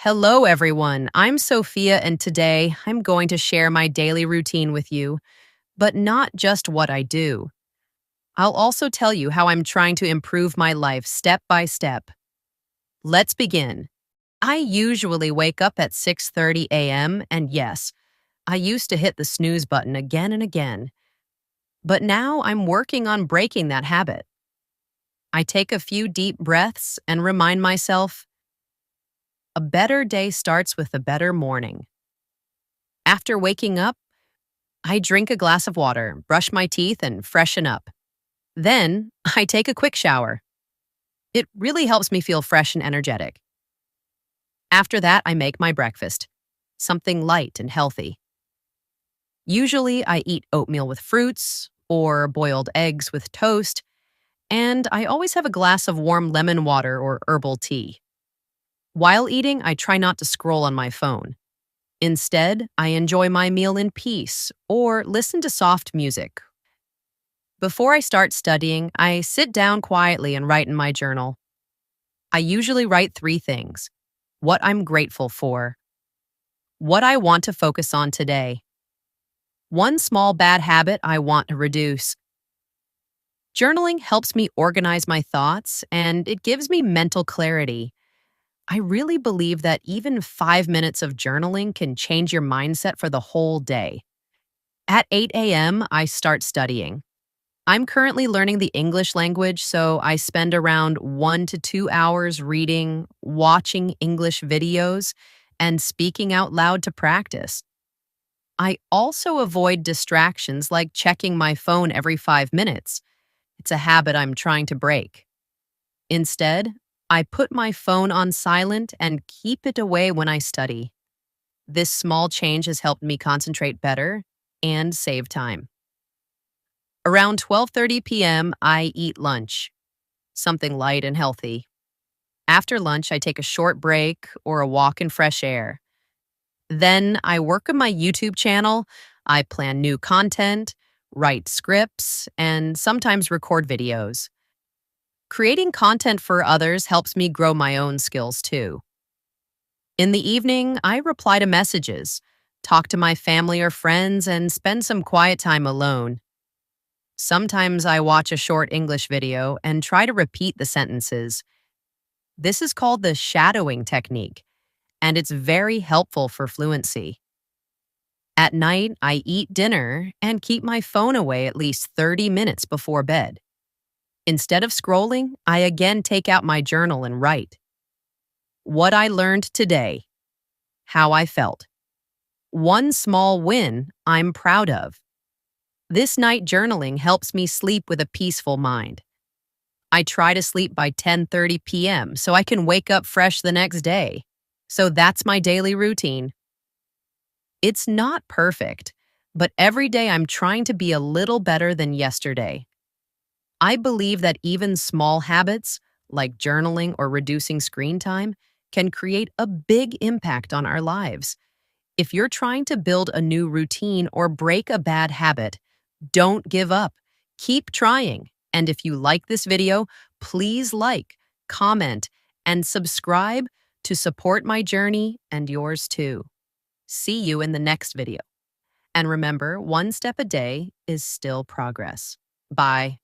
Hello, everyone. I'm Sophia, and today I'm going to share my daily routine with you, but not just what I do. I'll also tell you how I'm trying to improve my life step by step. Let's begin. I usually wake up at 6:30 a.m., and yes, I used to hit the snooze button again and again. But now I'm working on breaking that habit. I take a few deep breaths and remind myself a better day starts with a better morning. After waking up, I drink a glass of water, brush my teeth, and freshen up. Then, I take a quick shower. It really helps me feel fresh and energetic. After that, I make my breakfast, something light and healthy. Usually, I eat oatmeal with fruits or boiled eggs with toast, and I always have a glass of warm lemon water or herbal tea. While eating, I try not to scroll on my phone. Instead, I enjoy my meal in peace or listen to soft music. Before I start studying, I sit down quietly and write in my journal. I usually write three things: what I'm grateful for, what I want to focus on today, one small bad habit I want to reduce. Journaling helps me organize my thoughts and it gives me mental clarity. I really believe that even 5 minutes of journaling can change your mindset for the whole day. At 8 a.m., I start studying. I'm currently learning the English language, so I spend around 1 to 2 hours reading, watching English videos, and speaking out loud to practice. I also avoid distractions like checking my phone every 5 minutes. It's a habit I'm trying to break. Instead, I put my phone on silent and keep it away when I study. This small change has helped me concentrate better and save time. Around 12:30 p.m., I eat lunch, something light and healthy. After lunch, I take a short break or a walk in fresh air. Then I work on my YouTube channel. I plan new content, write scripts, and sometimes record videos. Creating content for others helps me grow my own skills too. In the evening, I reply to messages, talk to my family or friends, and spend some quiet time alone. Sometimes I watch a short English video and try to repeat the sentences. This is called the shadowing technique, and it's very helpful for fluency. At night, I eat dinner and keep my phone away at least 30 minutes before bed. Instead of scrolling, I again take out my journal and write. What I learned today, how I felt, one small win I'm proud of. This night journaling helps me sleep with a peaceful mind. I try to sleep by 10:30 p.m. so I can wake up fresh the next day. So that's my daily routine. It's not perfect, but every day I'm trying to be a little better than yesterday. I believe that even small habits, like journaling or reducing screen time, can create a big impact on our lives. If you're trying to build a new routine or break a bad habit, don't give up. Keep trying. And if you like this video, please like, comment, and subscribe to support my journey and yours too. See you in the next video. And remember, one step a day is still progress. Bye.